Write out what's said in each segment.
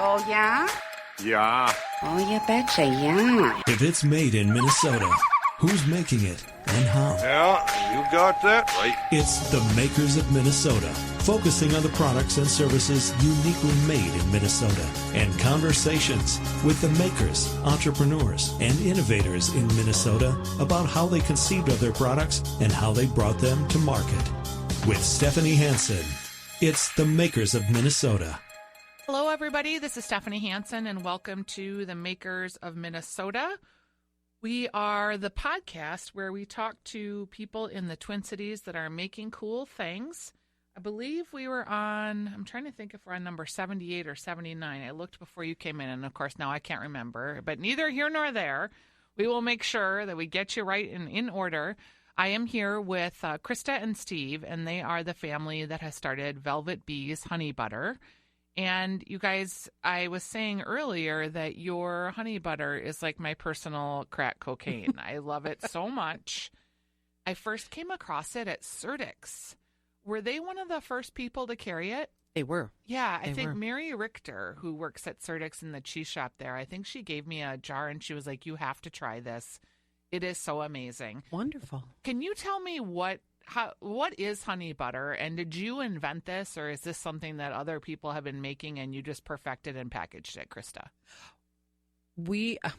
Oh, yeah? Yeah. Oh, you betcha, yeah. If it's made in Minnesota, who's making it and how? Yeah, you got that right. It's the Makers of Minnesota, focusing on the products and services uniquely made in Minnesota, and conversations with the makers, entrepreneurs, and innovators in Minnesota about how they conceived of their products and how they brought them to market. With Stephanie Hansen, it's the Makers of Minnesota. Hello, everybody. This is Stephanie Hansen, and welcome to the Makers of Minnesota. We are the podcast where we talk to people in the Twin Cities that are making cool things. I believe we were on, I'm trying to think if we're on number 78 or 79. I looked before you came in, and of course now I can't remember. But neither here nor there. We will make sure that we get you right and in order. I am here with Krista and Steve, and they are the family that has started Velvet Bees Honey Butter. And you guys, I was saying earlier that your honey butter is like my personal crack cocaine. I love it so much. I first came across it at Surtix. Were they one of the first people to carry it? They were. Yeah, I think Mary Richter, who works at Surtix in the cheese shop there, I think she gave me a jar and she was like, you have to try this. It is so amazing. Wonderful. Can you tell me what is honey butter, and did you invent this, or is this something that other people have been making and you just perfected and packaged it, Krista?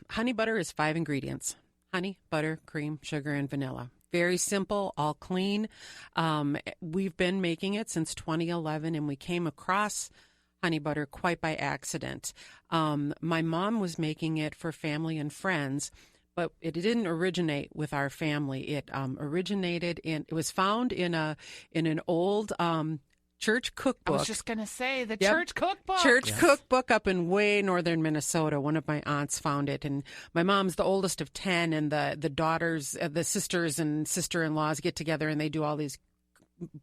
Honey butter is 5 ingredients: honey, butter, cream, sugar, and vanilla. Very simple, all clean. We've been making it since 2011, and we came across honey butter quite by accident. My mom was making it for family and friends, but it didn't originate with our family. It it was found in an old church cookbook. I was just going to say, church cookbook. Cookbook up in way northern Minnesota. One of my aunts found it, and my mom's the oldest of 10, and the daughters, the sisters and sister-in-laws get together, and they do all these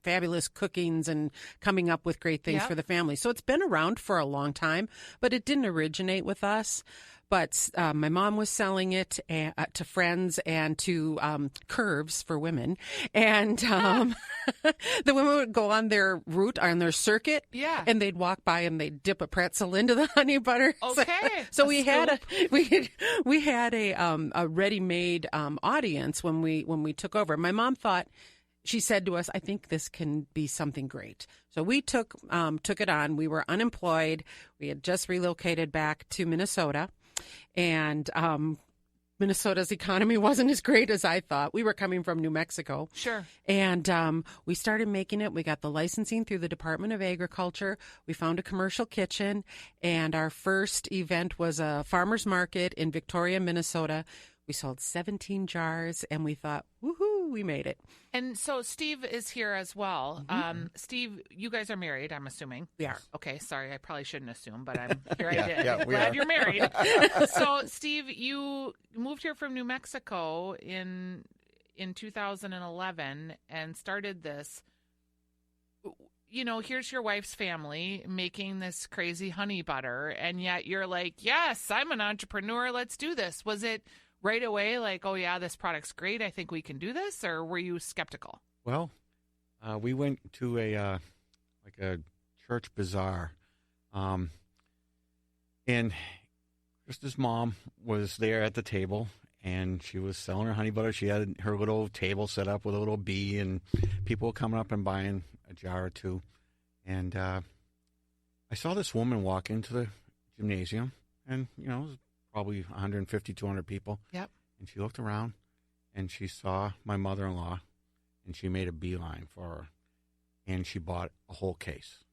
fabulous cookings and coming up with great things for the family. So it's been around for a long time, but it didn't originate with us. But my mom was selling it to friends and to curves for women. And the women would go on their route, on their circuit, and they'd walk by and they'd dip a pretzel into the honey butter. Okay. So we had a ready-made audience when we took over. My mom thought, she said to us, I think this can be something great. So we took it on. We were unemployed. We had just relocated back to Minnesota. And Minnesota's economy wasn't as great as I thought. We were coming from New Mexico. Sure. And we started making it. We got the licensing through the Department of Agriculture. We found a commercial kitchen. And our first event was a farmer's market in Victoria, Minnesota. We sold 17 jars, and we thought, woohoo, we made it. And so Steve is here as well. Mm-hmm. Steve, you guys are married, I'm assuming. We are. Okay, sorry, I probably shouldn't assume, but I'm here. Yeah, I did. yeah, we Glad are. you're married. So, Steve, you moved here from New Mexico in 2011 and started this. You know, here's your wife's family making this crazy honey butter, and yet you're like, yes, I'm an entrepreneur. Let's do this. Was it right away like, oh, yeah, this product's great, I think we can do this, or were you skeptical? Well, we went to a church bazaar, and Krista's mom was there at the table, and she was selling her honey butter. She had her little table set up with a little bee, and people were coming up and buying a jar or two. And I saw this woman walk into the gymnasium, and, you know, it was probably 150, 200 people. Yep. And she looked around, and she saw my mother-in-law, and she made a beeline for her, and she bought a whole case.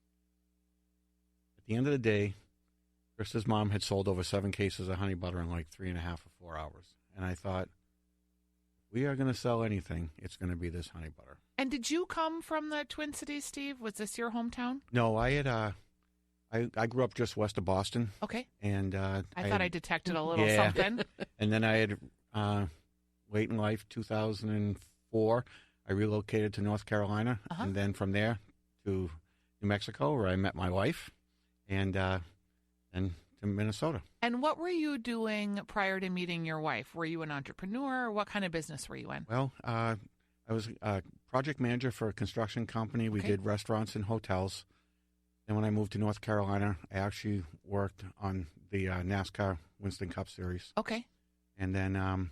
At the end of the day, Krista's mom had sold over 7 cases of honey butter in like 3.5 or 4 hours. And I thought, if we are going to sell anything, it's going to be this honey butter. And did you come from the Twin Cities, Steve? Was this your hometown? No, I had I grew up just west of Boston. Okay. And I thought I detected a little something. And then I had, late in life, 2004, I relocated to North Carolina. Uh-huh. And then from there to New Mexico, where I met my wife, and then to Minnesota. And what were you doing prior to meeting your wife? Were you an entrepreneur? What kind of business were you in? Well, I was a project manager for a construction company. We did restaurants and hotels. Then when I moved to North Carolina, I actually worked on the NASCAR Winston Cup Series. Okay. And then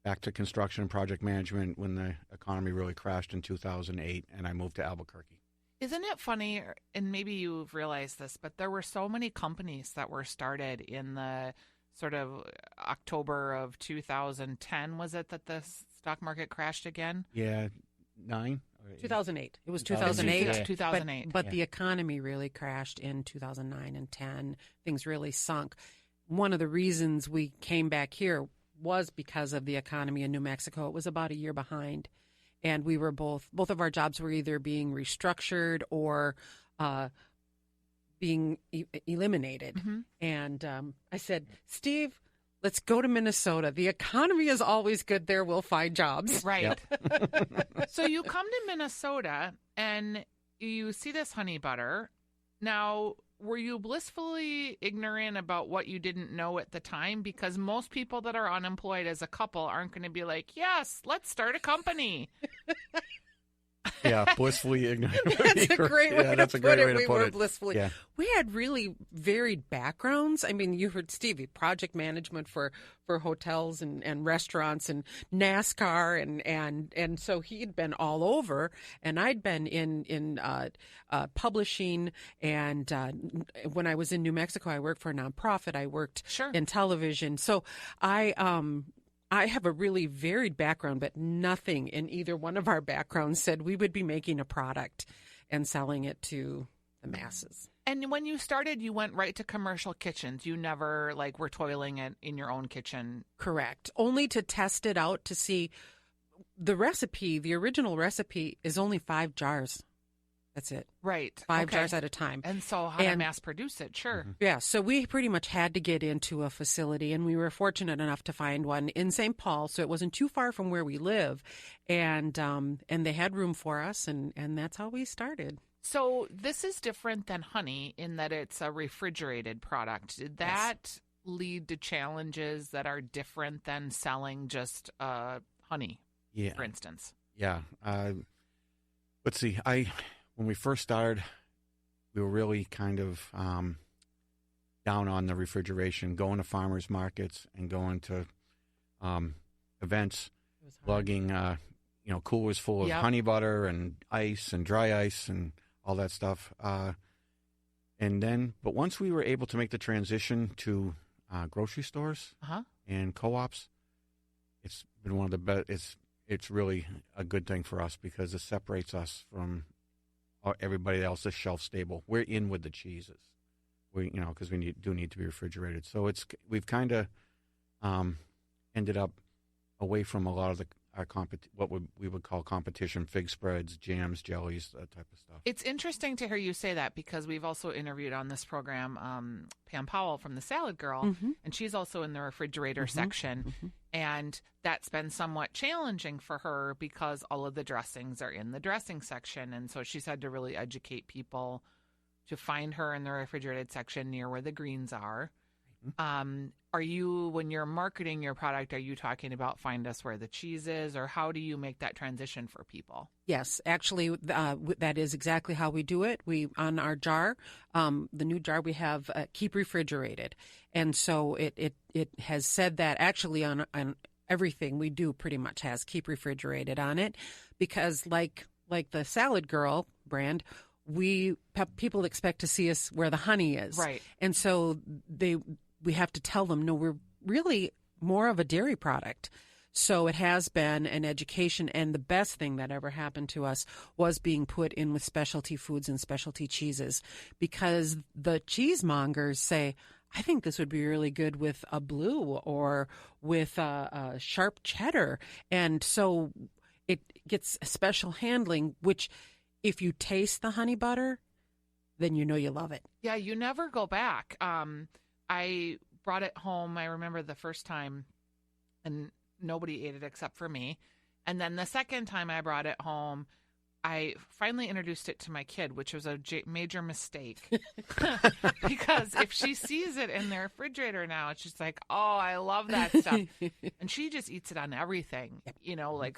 back to construction and project management when the economy really crashed in 2008, and I moved to Albuquerque. Isn't it funny, and maybe you've realized this, but there were so many companies that were started in the sort of October of 2010, was it, that the stock market crashed again? Yeah, 2008. It was 2008. 2008. 2008. But the economy really crashed in 2009 and 10. Things really sunk. One of the reasons we came back here was because of the economy in New Mexico. It was about a year behind. And we were both of our jobs were either being restructured or being eliminated. Mm-hmm. And I said, Steve, let's go to Minnesota. The economy is always good there. We'll find jobs. Right. So you come to Minnesota and you see this honey butter. Now, were you blissfully ignorant about what you didn't know at the time? Because most people that are unemployed as a couple aren't going to be like, yes, let's start a company. Yeah, blissfully ignorant. That's a great way that's to a great put way it. to We put were it. blissfully. Yeah. We had really varied backgrounds. I mean, you heard Stevie, project management for hotels and restaurants and NASCAR and so he'd been all over, and I'd been in publishing, and when I was in New Mexico, I worked for a nonprofit. I worked Sure. in television. So I have a really varied background, but nothing in either one of our backgrounds said we would be making a product and selling it to the masses. And when you started, you went right to commercial kitchens. You never were toiling in your own kitchen. Correct. Only to test it out to see the recipe. The original recipe is only 5 jars. That's it. Right. 5 Okay. jars at a time. And so how to And- mass produce it? Sure. Yeah, so we pretty much had to get into a facility, and we were fortunate enough to find one in St. Paul, so it wasn't too far from where we live, and they had room for us, and that's how we started. So this is different than honey in that it's a refrigerated product. Did that lead to challenges that are different than selling just honey, Yeah. for instance? Yeah. Let's see. When we first started, we were really kind of down on the refrigeration, going to farmers markets and going to events, It was hard. lugging coolers full of Yep. honey butter and ice and dry ice and all that stuff. But once we were able to make the transition to grocery stores Uh-huh. and co-ops, it's been one of the best. It's really a good thing for us because it separates us from everybody else is shelf stable. We're in with the cheeses, because we do need to be refrigerated. So we've kind of ended up away from a lot of what we would call competition: fig spreads, jams, jellies, that type of stuff. It's interesting to hear you say that because we've also interviewed on this program Pam Powell from the Salad Girl, Mhm. and she's also in the refrigerator section. Mhm. And that's been somewhat challenging for her because all of the dressings are in the dressing section. And so she's had to really educate people to find her in the refrigerated section near where the greens are. Are you, when you're marketing your product, are you talking about find us where the cheese is, or how do you make that transition for people? Yes, actually, that is exactly how we do it. We on our jar, the new jar we have, keep refrigerated, and so it has said that actually on everything we do pretty much has keep refrigerated on it, because like the Salad Girl brand, people expect to see us where the honey is, Right. and so we have to tell them, no, we're really more of a dairy product. So it has been an education, and the best thing that ever happened to us was being put in with specialty foods and specialty cheeses, because the cheesemongers say, I think this would be really good with a blue or with a sharp cheddar. And so it gets a special handling, which if you taste the honey butter, then you know you love it. Yeah, you never go back. I brought it home. I remember the first time, and nobody ate it except for me. And then the second time I brought it home, I finally introduced it to my kid, which was a major mistake. Because if she sees it in the refrigerator now, it's just like, oh, I love that stuff. And she just eats it on everything,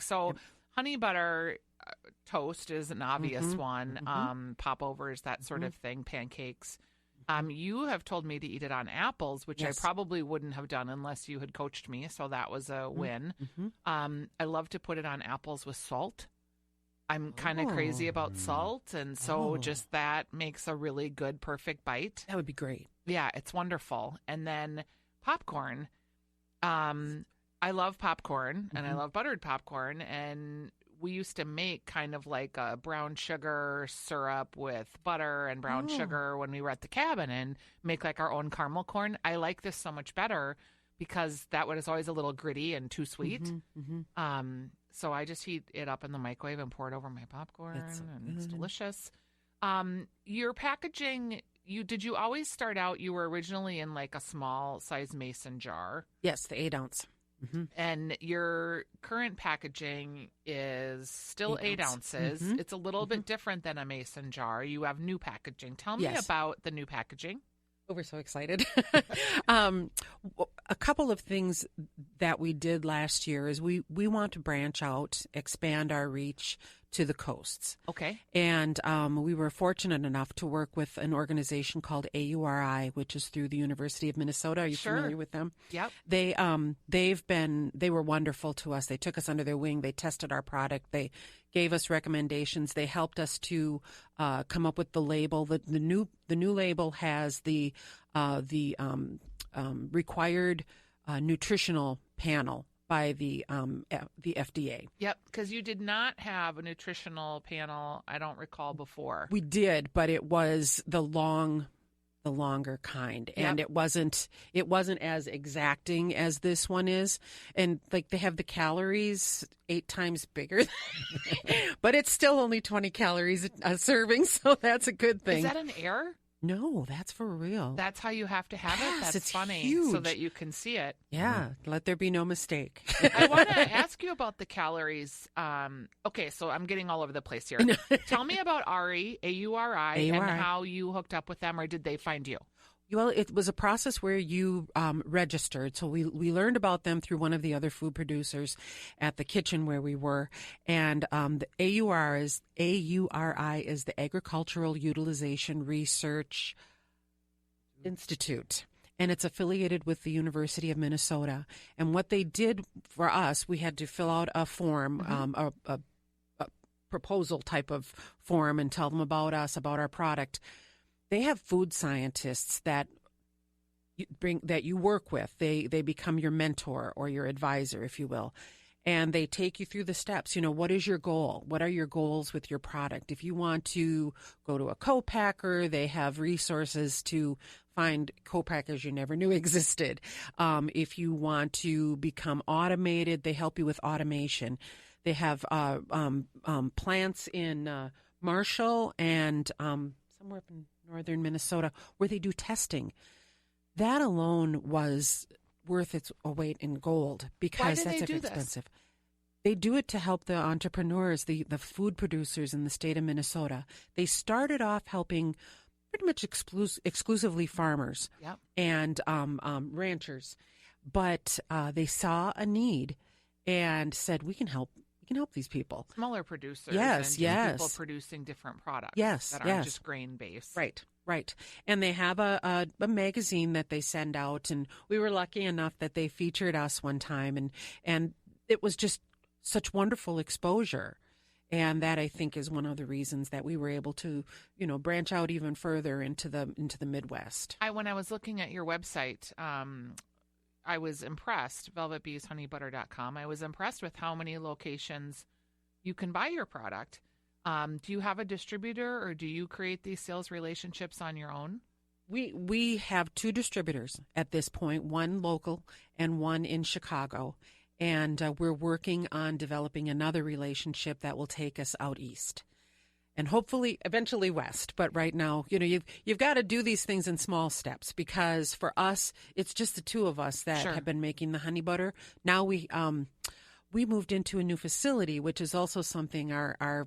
so honey butter, toast is an obvious one. Popovers, that sort of thing, pancakes. You have told me to eat it on apples, which Yes. I probably wouldn't have done unless you had coached me. So that was a win. I love to put it on apples with salt. I'm kind of crazy about salt. And so just that makes a really good, perfect bite. That would be great. Yeah, it's wonderful. And then popcorn. I love popcorn and I love buttered popcorn. And we used to make kind of like a brown sugar syrup with butter and brown sugar when we were at the cabin and make like our own caramel corn. I like this so much better because that one is always a little gritty and too sweet. So I just heat it up in the microwave and pour it over my popcorn, and it's delicious. Your packaging, did you always start out, you were originally in like a small size mason jar, Yes, the 8 ounce. and your current packaging is still 8 ounces. It's a little bit different than a mason jar. You have new packaging. Tell me Yes. about the new packaging. Oh, we're so excited. A couple of things that we did last year is we want to branch out, expand our reach to the coasts. Okay. And we were fortunate enough to work with an organization called AURI, which is through the University of Minnesota. Are you Sure. familiar with them? Yep. They were wonderful to us. They took us under their wing. They tested our product. They gave us recommendations. They helped us to come up with the label. The new label has the required nutritional panel by the FDA. Yep. Because you did not have a nutritional panel, I don't recall, before. We did, but it was the longer kind, and Yep. it wasn't as exacting as this one is, and like they have the calories 8 times bigger, but it's still only 20 calories a serving, so that's a good thing. Is that an error? No, that's for real. That's how you have to have it? Yes, That's it's funny. So huge. that you can see it. Yeah, let there be no mistake. I want to ask you about the calories. Okay, so I'm getting all over the place here. Tell me about AURI, and AURI. how you hooked up with them, or did they find you? Well, it was a process where you registered. So we learned about them through one of the other food producers at the kitchen where we were. And the AURI is the Agricultural Utilization Research Institute. And it's affiliated with the University of Minnesota. And what they did for us, we had to fill out a form, a proposal type of form, and tell them about us, about our product. They have food scientists that you work with. They become your mentor or your advisor, if you will. And they take you through the steps. What is your goal? What are your goals with your product? If you want to go to a co-packer, they have resources to find co-packers you never knew existed. If you want to become automated, they help you with automation. They have plants in Marshall and somewhere up in northern Minnesota where they do testing. That alone was worth its weight in gold because Why do that's they do this? expensive. They do it to help the entrepreneurs, the food producers in the state of Minnesota. They started off helping pretty much exclusively farmers Yep. and ranchers, but they saw a need and said, "We can help. We can help these people." Smaller producers. Yes, and just yes. people producing different products. Yes, that aren't yes. just grain based. Right. And they have a magazine that they send out, and we were lucky enough that they featured us one time, and it was just such wonderful exposure. And that, I think, is one of the reasons that we were able to, branch out even further into the Midwest. When I was looking at your website, I was impressed, velvetbeeshoneybutter.com. I was impressed with how many locations you can buy your product. Do you have a distributor, or do you create these sales relationships on your own? We have 2 distributors at this point, one local and one in Chicago. And we're working on developing another relationship that will take us out east and hopefully eventually west. But right now, you've got to do these things in small steps, because for us, it's just the 2 of us that Sure. have been making the honey butter. Now we moved into a new facility, which is also something our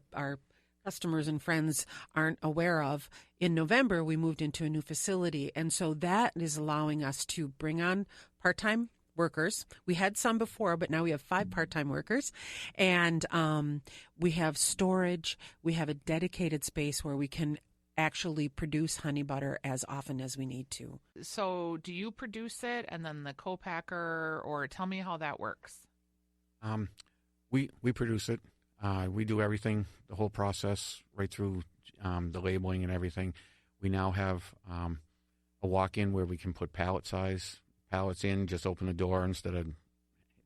customers and friends aren't aware of. In November, we moved into a new facility. And so that is allowing us to bring on part-time workers. We had some before, but now we have 5 part-time workers. And we have storage. We have a dedicated space where we can actually produce honey butter as often as we need to. So do you produce it and then the co-packer, or tell me how that works? We produce it. We do everything, the whole process, right through the labeling and everything. We now have a walk-in where we can put pallets in, just open the door instead of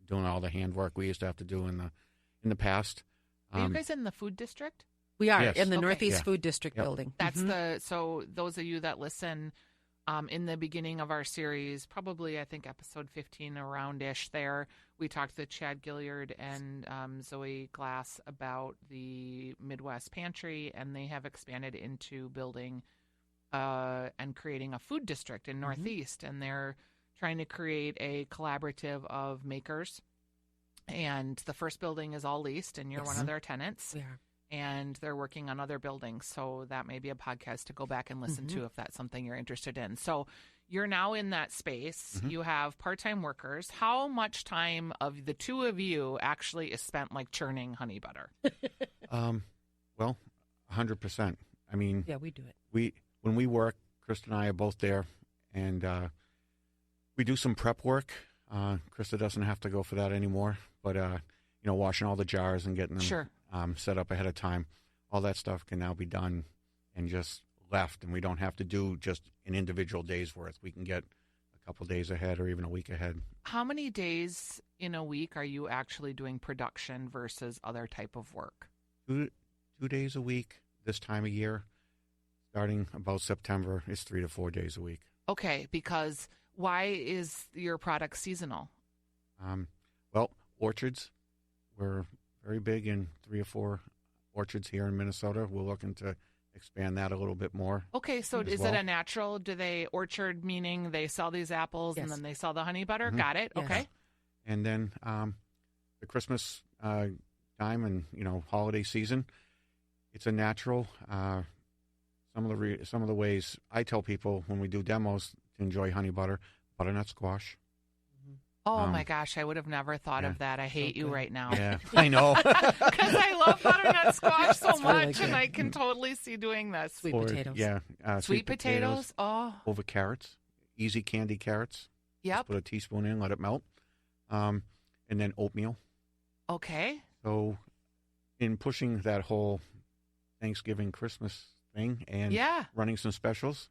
doing all the handwork we used to have to do in the past. Are you guys in the food district? We are Yes. in the Okay. Northeast Yeah. Food District Yep. building. That's so those of you that listen, in the beginning of our series, probably I think episode 15 around-ish there, we talked to Chad Gilliard and Zoe Glass about the Midwest Pantry, and they have expanded into building and creating a food district in Northeast, and they're trying to create a collaborative of makers. And the first building is all leased, and you're one of their tenants. We are. And they're working on other buildings. So that may be a podcast to go back and listen to if that's something you're interested in. So you're now in that space. You have part-time workers. How much time of the two of you actually is spent like churning honey butter? Well, 100%. I mean, Yeah, we do it. when we work, Krista and I are both there, and we do some prep work. Krista doesn't have to go for that anymore, but washing all the jars and getting them Sure. set up ahead of time, all that stuff can now be done and just left, and we don't have to do just an individual day's worth. We can get a couple days ahead or even a week ahead. How many days in a week are you actually doing production versus other type of work? 2 days a week this time of year. Starting about September, it's 3 to 4 days a week. Okay, because why is your product seasonal? Well, orchards. We're very big in 3 or 4 orchards here in Minnesota. We're looking to expand that a little bit more. Okay, so as is well. it a natural? Do they orchard, meaning they sell these apples and Yes. then they sell the honey butter? Mhm. Got it. Yes. Okay. And then the Christmas time and holiday season, it's a natural. Some of the ways I tell people when we do demos to enjoy honey butter, butternut squash. Oh my gosh, I would have never thought yeah. of that. I hate you good. right now. Yeah, I know. Because I love butternut squash so That's really much, good. and I can totally see doing this. Sweet Or, potatoes. Yeah, Sweet potatoes. Oh, over carrots, easy candy carrots. yep. Put a teaspoon in, let it melt, and then oatmeal. Okay. So, in pushing that whole Thanksgiving, Christmas thing and Yeah. running some specials,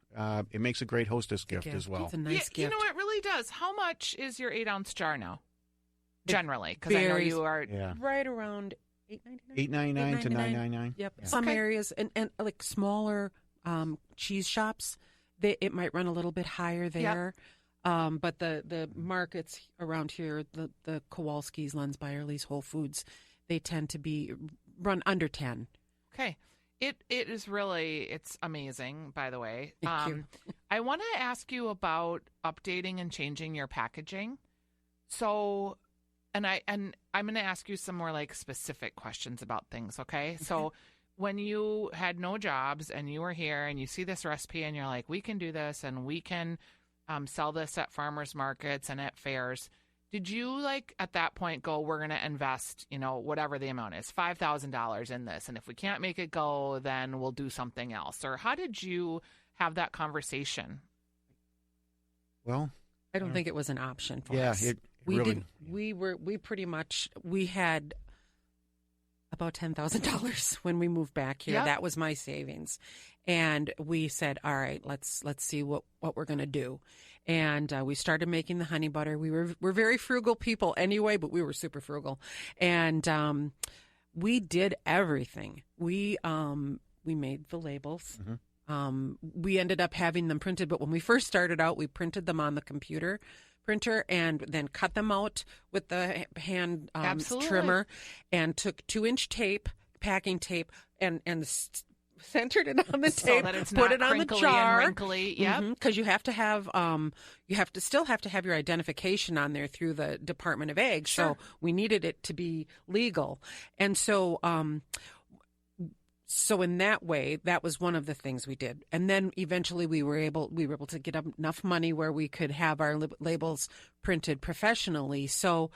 it makes a great hostess gift gift. as well. It's a nice You gift. know, it really does. How much is your 8-ounce jar now? Generally, because I know varies. you are. Yeah, Right around $8.99. $8.99 to $9.99. $9.99. Yep. Yeah. Some Okay. areas and like smaller cheese shops, it might run a little bit higher there. But the markets around here, the Kowalski's, Lenz Byerly's, Whole Foods, they tend to run under 10. Okay. It is really, it's amazing, by the way. Thank you. I want to ask you about updating and changing your packaging. So, and I'm going to ask you some more like specific questions about things, okay? So, when you had no jobs and you were here and you see this recipe and you're like, we can do this and we can sell this at farmers markets and at fairs. Did you like at that point go, we're going to invest, whatever the amount is, $5,000 in this. And if we can't make it go, then we'll do something else. Or how did you have that conversation? Well, I don't think it was an option for yeah, us. it we really. did. We had about $10,000 when we moved back here. Yep. That was my savings, and we said, "All right, let's see what we're going to do." And we started making the honey butter. We're very frugal people anyway, but we were super frugal, and we did everything. We made the labels. Mhm. We ended up having them printed, but when we first started out, we printed them on the computer printer and then cut them out with the hand Absolutely. trimmer and took 2-inch tape, packing tape, and centered it on the So tape, that it's put not it on the crinkly jar. and wrinkly. Yep. Because you have to have still have to have your identification on there through the Department of Ag. Sure. So we needed it to be legal, and so So in that way, that was one of the things we did. And then eventually we were able to get enough money where we could have our labels printed professionally. So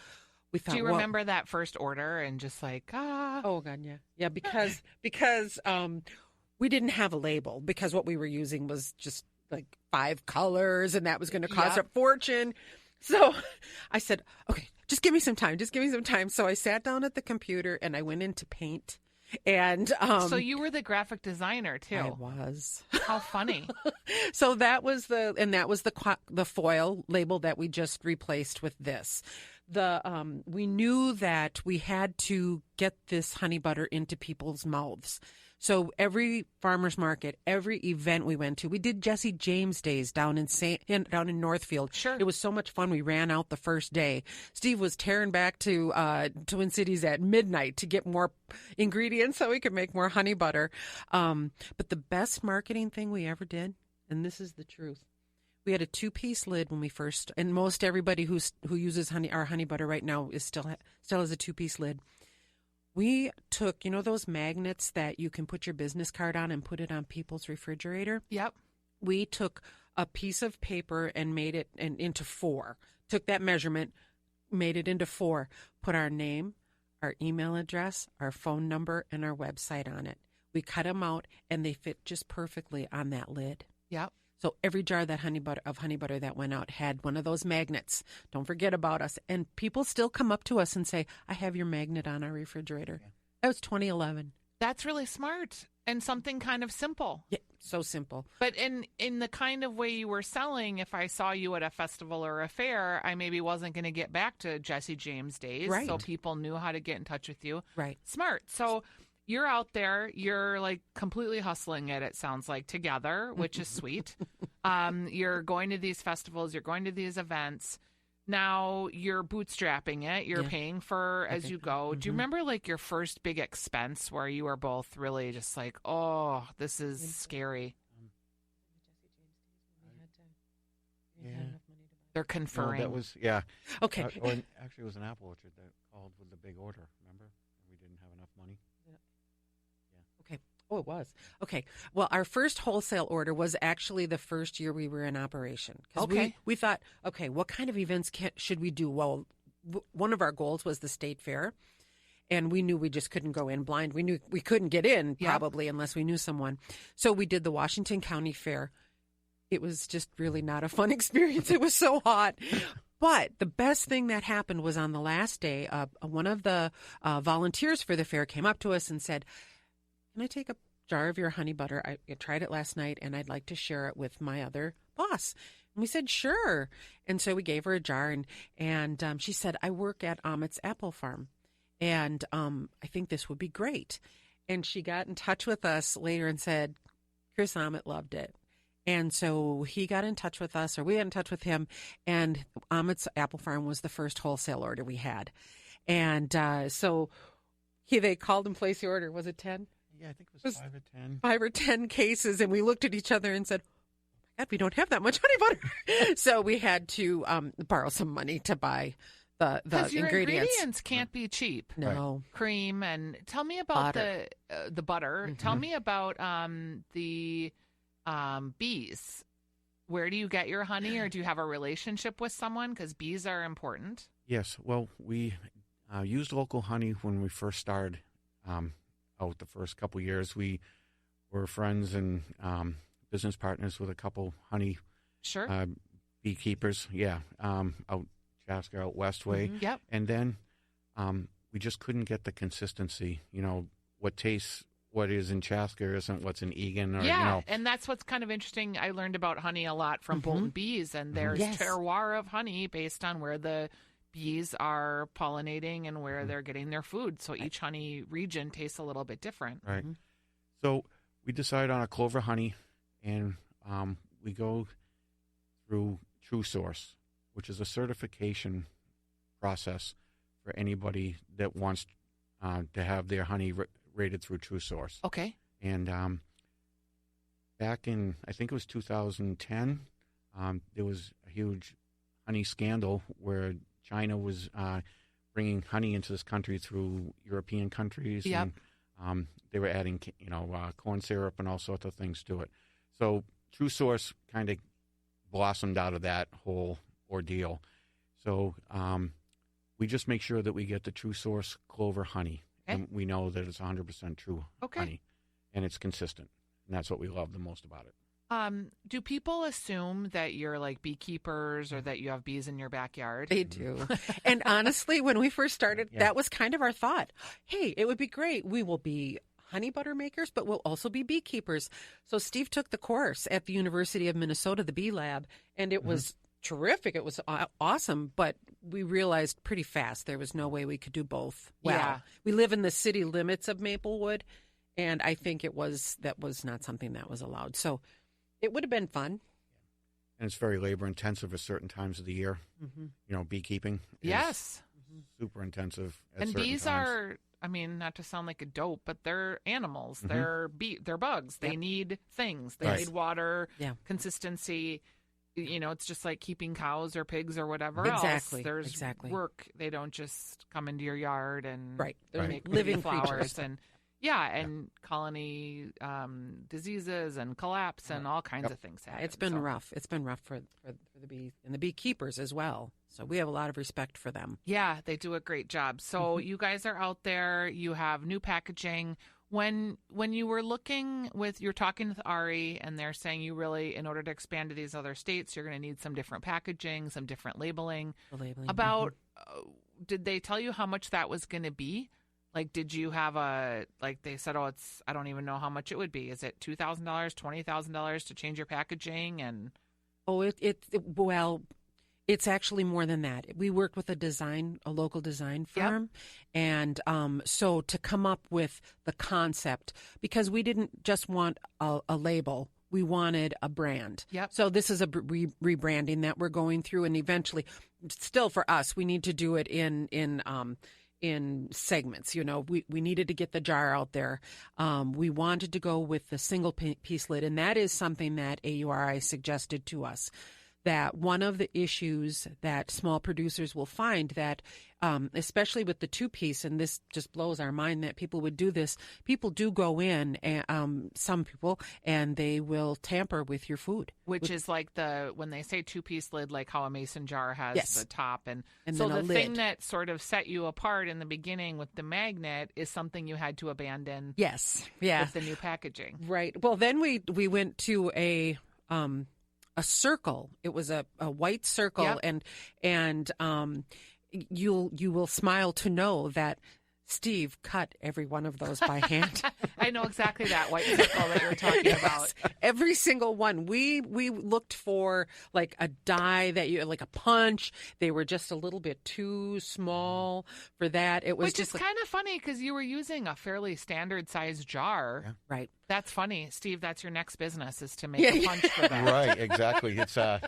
we thought, Do you remember that first order and just like, oh God, yeah. Yeah, because we didn't have a label, because what we were using was just like 5 colors, and that was going to cost a fortune. So I said, okay, just give me some time. So I sat down at the computer and I went into Paint. And so you were the graphic designer too. I was. How funny. So that was the foil label that we just replaced with this. We knew that we had to get this honey butter into people's mouths. So every farmer's market, every event we went to, we did Jesse James Days down in Northfield. Sure. It was so much fun. We ran out the first day. Steve was tearing back to Twin Cities at midnight to get more ingredients so we could make more honey butter. But the best marketing thing we ever did, and this is the truth, we had a 2-piece lid when we first, and most everybody who uses our honey butter right now is still has a 2-piece lid. We took, those magnets that you can put your business card on and put it on people's refrigerator? Yep. We took a piece of paper and made it into 4. Took that measurement, made it into 4, put our name, our email address, our phone number, and our website on it. We cut them out, and they fit just perfectly on that lid. Yep. So every jar that honey butter that went out had one of those magnets. Don't forget about us. And people still come up to us and say, I have your magnet on our refrigerator. Yeah. That was 2011. That's really smart and something kind of simple. Yeah, so simple. But in the kind of way you were selling, if I saw you at a festival or a fair, I maybe wasn't going to get back to Jesse James Days. Right. So people knew how to get in touch with you. Right. Smart. So you're out there, you're like completely hustling it sounds like, together, which is sweet. You're going to these festivals, you're going to these events. Now you're bootstrapping it, you're paying for as you go. Mm-hmm. Do you remember like your first big expense where you were both really just like, oh, this is scary? Yeah. They're conferring. No, that was, yeah. Okay. Actually, it was an apple orchard that called with the big order, remember? We didn't have enough money. Okay. Oh, it was. Okay. Well, our first wholesale order was actually the first year we were in operation. Okay. We thought, okay, what kind of events should we do? Well, one of our goals was the state fair, and we knew we just couldn't go in blind. We knew we couldn't get in probably unless we knew someone. So we did the Washington County Fair. It was just really not a fun experience. It was so hot. But the best thing that happened was on the last day, one of the volunteers for the fair came up to us and said, can I take a jar of your honey butter? I tried it last night, and I'd like to share it with my other boss. And we said, sure. And so we gave her a jar, and she said, I work at Amit's Apple Farm, and I think this would be great. And she got in touch with us later and said, Chris Amit loved it. And so he got in touch with us, or we got in touch with him, and Amit's Apple Farm was the first wholesale order we had. And so they called and placed the order. Was it 10? Yeah, I think it was 5 or 10. 5 or 10 cases, and we looked at each other and said, oh my God, we don't have that much honey butter. So we had to borrow some money to buy the your ingredients. Can't be cheap. No. Cream. And tell me about Butter. the butter. Mm-hmm. Tell me about the bees. Where do you get your honey, or do you have a relationship with someone? Because bees are important. Yes. Well, we used local honey when we first started out the first couple of years. We were friends and business partners with a couple honey beekeepers. Yeah. Out Chaska, out Westway. Mm-hmm. Yep. And then we just couldn't get the consistency. What is in Chaska isn't what's in Egan. And that's what's kind of interesting. I learned about honey a lot from Bolton Bees, and there's terroir of honey based on where the bees are pollinating and where they're getting their food. So each honey region tastes a little bit different. Right. Mm-hmm. So we decide on a Clover honey, and we go through True Source, which is a certification process for anybody that wants to have their honey rated through True Source. Okay. And back in, I think it was 2010, there was a huge honey scandal where China was bringing honey into this country through European countries. Yep. They were adding, corn syrup and all sorts of things to it. So True Source kind of blossomed out of that whole ordeal. So we just make sure that we get the True Source clover honey, and we know that it's 100% true honey, and it's consistent, and that's what we love the most about it. Do people assume that you're like beekeepers or that you have bees in your backyard? They do. And honestly, when we first started, that was kind of our thought. Hey, it would be great. We will be honey butter makers, but we'll also be beekeepers. So Steve took the course at the University of Minnesota, the Bee Lab, and it was terrific. It was awesome, but we realized pretty fast there was no way we could do both. Well, we live in the city limits of Maplewood, and I think that was not something that was allowed. So it would have been fun. And it's very labor intensive at certain times of the year. Beekeeping is super intensive at certain bees times. are, I mean, not to sound like a dope, but they're animals. They're bugs. They need things. They need water, consistency. It's just like keeping cows or pigs or whatever else. There's work. They don't just come into your yard and make living flowers creatures. and colony diseases and collapse and all kinds of things happen. It's been rough. It's been rough for the bees and the beekeepers as well. So we have a lot of respect for them. Yeah, they do a great job. So you guys are out there. You have new packaging. When you were you're talking with Ari, and they're saying you really, in order to expand to these other states, you're going to need some different packaging, some different labeling. Did they tell you how much that was going to be? Like, did you have they said, I don't even know how much it would be. Is it $2,000, $20,000 to change your packaging? And it's actually more than that. We worked with a local design firm. And so to come up with the concept, because we didn't just want a label, we wanted a brand. So this is a rebranding that we're going through, and eventually, still for us, we need to do it in segments. We needed to get the jar out there. We wanted to go with the single piece lid, and that is something that AURI suggested to us. That one of the issues that small producers will find that, especially with the two-piece, and this just blows our mind that people would do this, people do go in, and some people, and they will tamper with your food. Which is like when they say two-piece lid, like how a mason jar has the top. And so then the thing that sort of set you apart in the beginning with the magnet is something you had to abandon with the new packaging. Right. Well, then we went to a circle. It was a white circle, and you will smile to know that Steve cut every one of those by hand. I know exactly that white circle that you're talking about. Every single one. We looked for like a die like a punch. They were just a little bit too small for that. It was Which is kind of funny because you were using a fairly standard sized jar. Yeah. Right. That's funny, Steve. That's your next business is to make a punch for that. Right. Exactly. It's a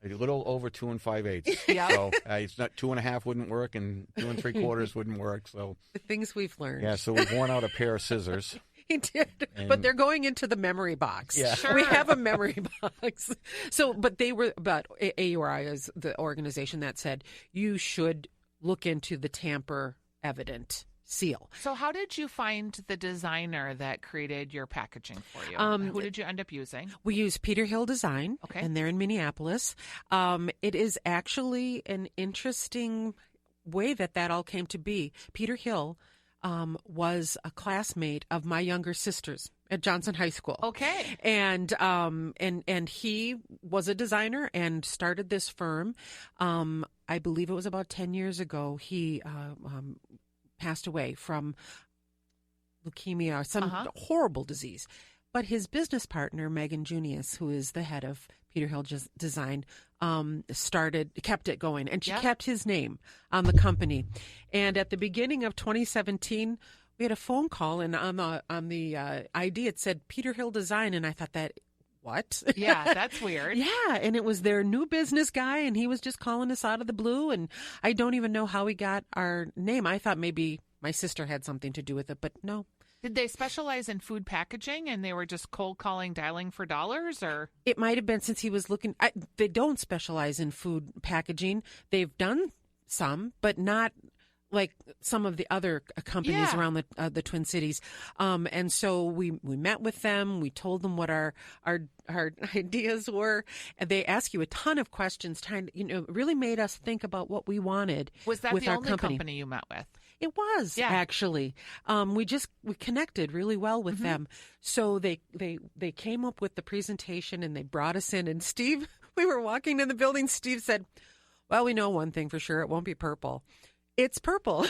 little over 2 5/8. Yeah. So it's not 2 1/2 wouldn't work, and 2 3/4 wouldn't work. So the things we've learned. Yeah. So we've worn out a pair of scissors. He did, but they're going into the memory box. Yeah. Sure. We have a memory box. So, but AURI is the organization that said you should look into the tamper evident seal. So how did you find the designer that created your packaging for you? Who did you end up using? We use Peter Hill Design, and they're in Minneapolis. It is actually an interesting way that all came to be. Peter Hill was a classmate of my younger sisters at Johnson High School. Okay. And he was a designer and started this firm. I believe it was about 10 years ago. He passed away from leukemia or some horrible disease. But his business partner, Megan Junius, who is the head of Peter Hill Design, kept it going. And she kept his name on the company. And at the beginning of 2017, we had a phone call, and on the ID, it said Peter Hill Design. And I thought what? Yeah, that's weird. Yeah, and it was their new business guy, and he was just calling us out of the blue, and I don't even know how he got our name. I thought maybe my sister had something to do with it, but no. Did they specialize in food packaging, and they were just cold calling, dialing for dollars, or? It might have been since he was looking. They don't specialize in food packaging. They've done some, but not like some of the other companies Yeah. around the Twin Cities. And so we met with them. We told them what our ideas were. And they ask you a ton of questions, really made us think about what we wanted Was that with the our only company you met with? It was actually. We connected really well with them. So they came up with the presentation and they brought us in. And Steve, we were walking in the building. Steve said, "Well, we know one thing for sure. It won't be purple." It's purple.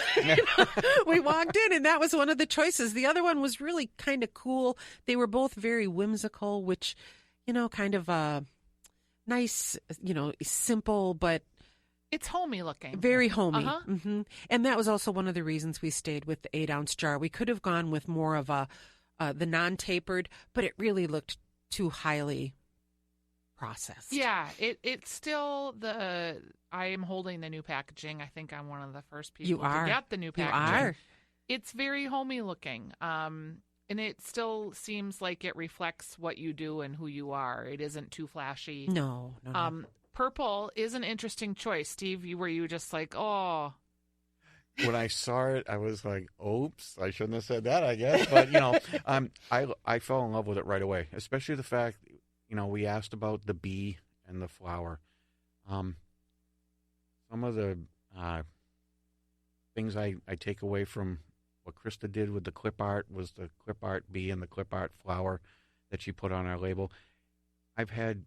We walked in and that was one of the choices. The other one was really kind of cool. They were both very whimsical, which, kind of nice, simple, but It's homey looking. very homey. Uh-huh. And that was also one of the reasons we stayed with the 8-ounce jar. We could have gone with more of the non-tapered, but it really looked too highly processed. Yeah, it's still I am holding the new packaging. I think I'm one of the first people You are. to get the new You packaging. are. It's very homey looking. And it still seems like it reflects what you do and who you are. It isn't too flashy. No. Purple is an interesting choice. Steve, were you just like, oh, When I saw it, I was like, "Oops, I shouldn't have said that." I guess, but I fell in love with it right away. Especially the fact, we asked about the bee and the flower. Some of the things I take away from what Krista did with the clip art was the clip art bee and the clip art flower that she put on our label. I've had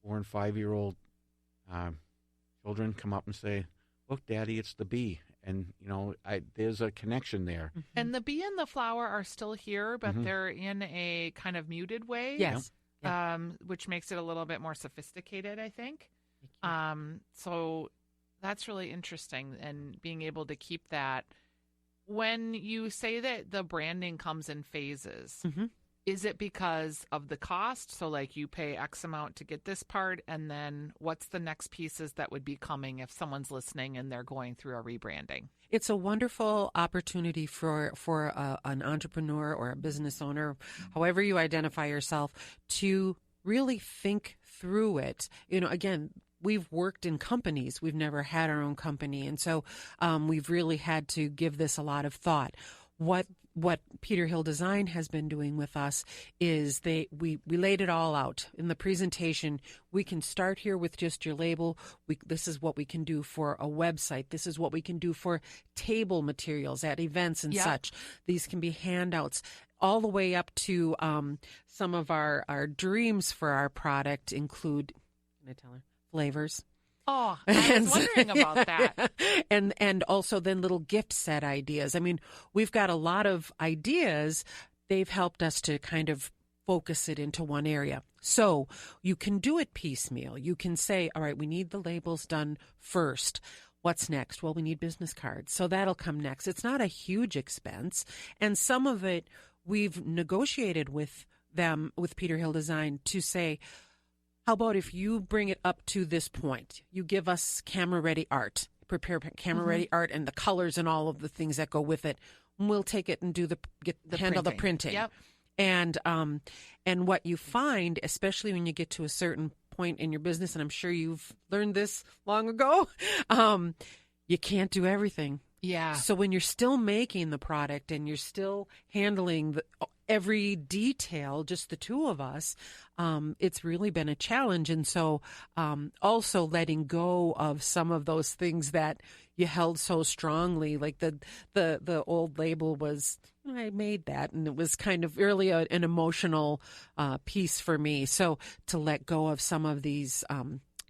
4 and 5-year-old children come up and say, "Look, Daddy, it's the bee," and there's a connection there. and the bee and the flower are still here, but Mhm. they're in a kind of muted way. Yes. Which makes it a little bit more sophisticated, I think. So that's really interesting, and being able to keep that. When you say that the branding comes in phases, Mhm. is it because of the cost? So like you pay X amount to get this part, and then what's the next pieces that would be coming if someone's listening and they're going through a rebranding? It's a wonderful opportunity for an entrepreneur or a business owner, however you identify yourself, to really think through it. Again, we've worked in companies. We've never had our own company. And so we've really had to give this a lot of thought. What Peter Hill Design has been doing with us is we laid it all out in the presentation. We can start here with just your label. This is what we can do for a website. This is what we can do for table materials at events and such. These can be handouts, all the way up to some of our dreams for our product include, can I tell her, flavors. Oh, I was wondering about that. And also then little gift set ideas. I mean, we've got a lot of ideas. They've helped us to kind of focus it into one area. So you can do it piecemeal. You can say, all right, we need the labels done first. What's next? Well, we need business cards. So that'll come next. It's not a huge expense. And some of it we've negotiated with them, with Peter Hill Design, to say, how about if you bring it up to this point? You give us camera-ready art, prepare camera-ready art and the colors and all of the things that go with it. And we'll take it and handle the printing. Yep. And what you find, especially when you get to a certain point in your business, and I'm sure you've learned this long ago, you can't do everything. Yeah. So when you're still making the product and you're still handling every detail, just the two of us, it's really been a challenge. And so also letting go of some of those things that you held so strongly, like the old label was, I made that, and it was kind of really an emotional piece for me. So to let go of some of these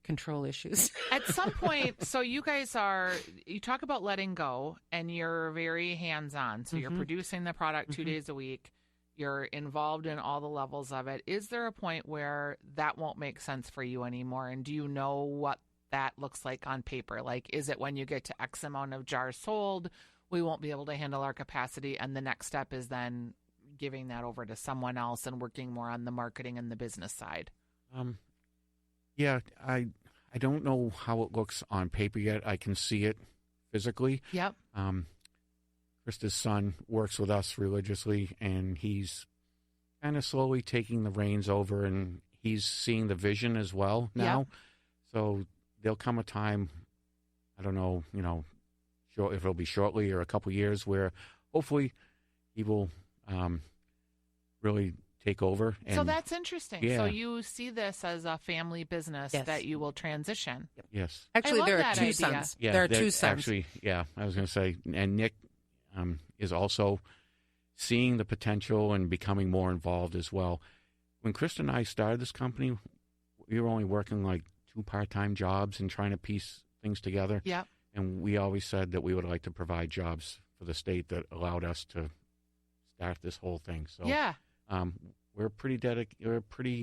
control issues. At some point, so you guys you talk about letting go, and you're very hands-on. So you're producing the product 2 days a week. You're involved in all the levels of it. Is there a point where that won't make sense for you anymore? And do you know what that looks like on paper? Like, is it when you get to X amount of jars sold, we won't be able to handle our capacity, and the next step is then giving that over to someone else and working more on the marketing and the business side? Yeah, I don't know how it looks on paper yet. I can see it physically. Yep. Krista's son works with us religiously, and he's kind of slowly taking the reins over, and he's seeing the vision as well now. Yep. So there'll come a time, I don't know, sure if it'll be shortly or a couple years, where hopefully he will really take over. And So that's interesting. Yeah. So you see this as a family business Yes. that you will transition. yes, Actually, love there are that two idea. sons. yeah, There are that- two sons. Actually, yeah, I was going to say, and Nick is also seeing the potential and becoming more involved as well. When Krista and I started this company, we were only working like 2 part-time jobs and trying to piece things together. Yeah. And we always said that we would like to provide jobs for the state that allowed us to start this whole thing. So Yeah. we're pretty dedicated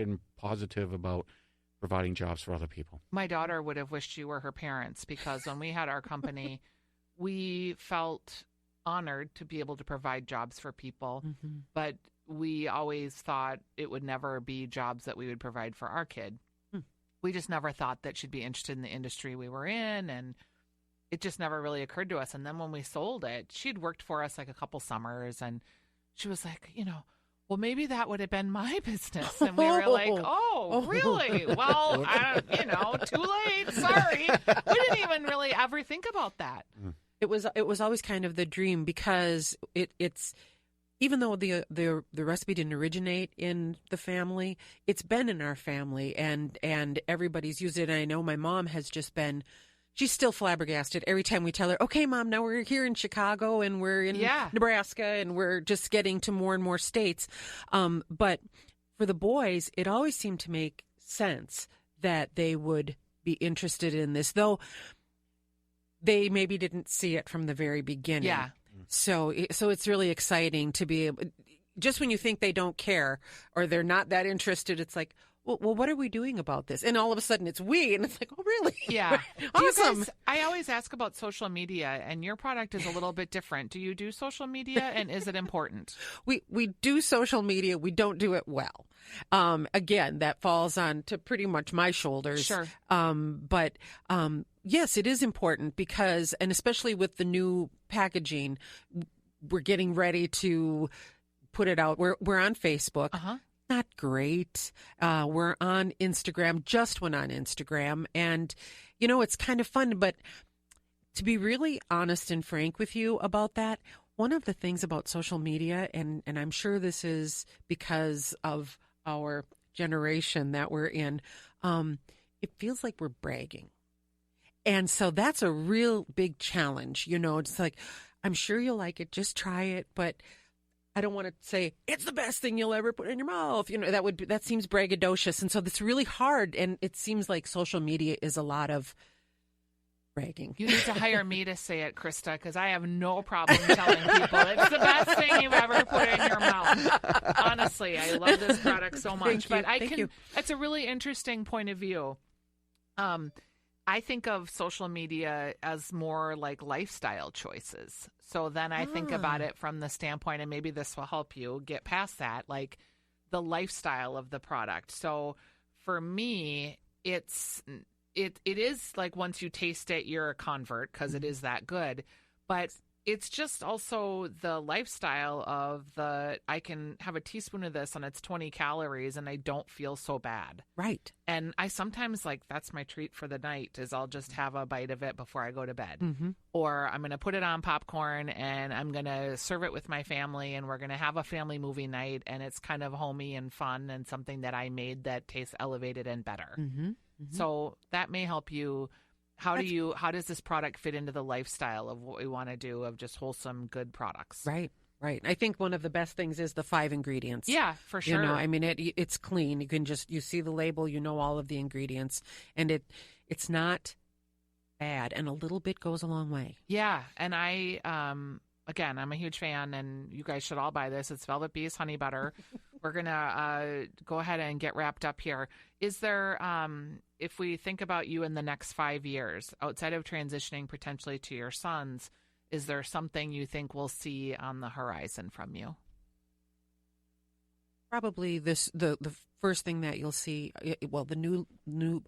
and positive about providing jobs for other people. My daughter would have wished you were her parents, because when we had our company, we felt honored to be able to provide jobs for people, Mhm. but we always thought it would never be jobs that we would provide for our kid. We just never thought that she'd be interested in the industry we were in, and it just never really occurred to us. And then when we sold it, she'd worked for us like a couple summers, and she was like, well, maybe that would have been my business. And we were like, oh, really? Well, too late. Sorry. We didn't even really ever think about that. It was always kind of the dream, because it's even though the recipe didn't originate in the family, it's been in our family, and everybody's used it. And I know my mom has just been. She's still flabbergasted every time we tell her, okay, Mom, now we're here in Chicago and we're in Nebraska and we're just getting to more and more states. But for the boys, it always seemed to make sense that they would be interested in this, though they maybe didn't see it from the very beginning. Yeah. So it's really exciting to be able, just when you think they don't care or they're not that interested, it's like, well, what are we doing about this? And all of a sudden it's we, and it's like, oh, really? Yeah. Do you Awesome. guys, I always ask about social media, and your product is a little bit different. Do you do social media, and is it important? We do social media. We don't do it well. Again, that falls on to pretty much my shoulders. Sure. But yes, it is important because, and especially with the new packaging, we're getting ready to put it out. We're on Facebook. Uh-huh. Not great. We're on Instagram, just went on Instagram. And, it's kind of fun. But to be really honest and frank with you about that, one of the things about social media, and I'm sure this is because of our generation that we're in, it feels like we're bragging. And so that's a real big challenge. It's like, I'm sure you'll like it. Just try it. But I don't want to say it's the best thing you'll ever put in your mouth. That seems braggadocious. And so it's really hard. And it seems like social media is a lot of bragging. You need to hire me to say it, Krista, because I have no problem telling people it's the best thing you've ever put in your mouth. Honestly, I love this product so much. Thank you. It's a really interesting point of view. I think of social media as more like lifestyle choices. So then I think about it from the standpoint, and maybe this will help you get past that, like the lifestyle of the product. So for me, it is like once you taste it, you're a convert because it is that good. But it's just also the lifestyle of I can have a teaspoon of this and it's 20 calories and I don't feel so bad. Right. And I sometimes that's my treat for the night is I'll just have a bite of it before I go to bed. Mm-hmm. Or I'm going to put it on popcorn and I'm going to serve it with my family and we're going to have a family movie night and it's kind of homey and fun and something that I made that tastes elevated and better. Mm-hmm. Mm-hmm. So that may help you. How does this product fit into the lifestyle of what we want to do of just wholesome, good products? Right. I think one of the best things is the 5 ingredients. Yeah, for sure. It's clean. You see the label, all of the ingredients, and it's not bad, and a little bit goes a long way. Yeah, and I'm a huge fan, and you guys should all buy this. It's Velvet Bees Honey Butter. We're going to go ahead and get wrapped up here. Is there, if we think about you in the next 5 years, outside of transitioning potentially to your sons, is there something you think we'll see on the horizon from you? Probably the first thing that you'll see, the new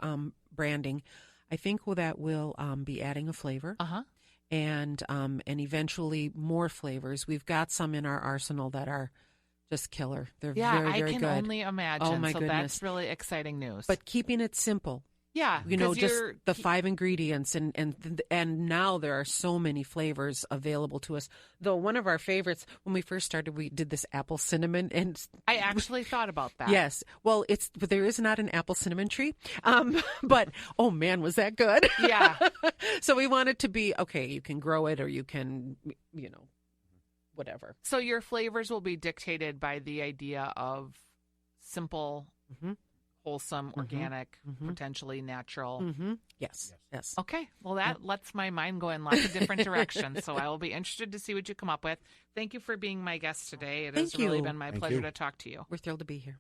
branding, I think that will be adding a flavor. Uh-huh. And eventually more flavors. We've got some in our arsenal that are just killer. They're very, very good. I can only imagine. Oh, my goodness. That's really exciting news. But keeping it simple. Yeah. You know, 'cause just you're- the 5 ingredients, and now there are so many flavors available to us. Though one of our favorites, when we first started, we did this apple cinnamon, and I actually thought about that. yes, well, but there is not an apple cinnamon tree, but oh man, was that good? Yeah. So we want it to be okay. You can grow it, or you can, whatever. So your flavors will be dictated by the idea of simple, wholesome, organic, potentially natural. Mm-hmm. Yes. Okay. Well, that lets my mind go in lots of different directions. So I will be interested to see what you come up with. Thank you for being my guest today. It has Thank really you. been my Thank pleasure you. to talk to you. We're thrilled to be here.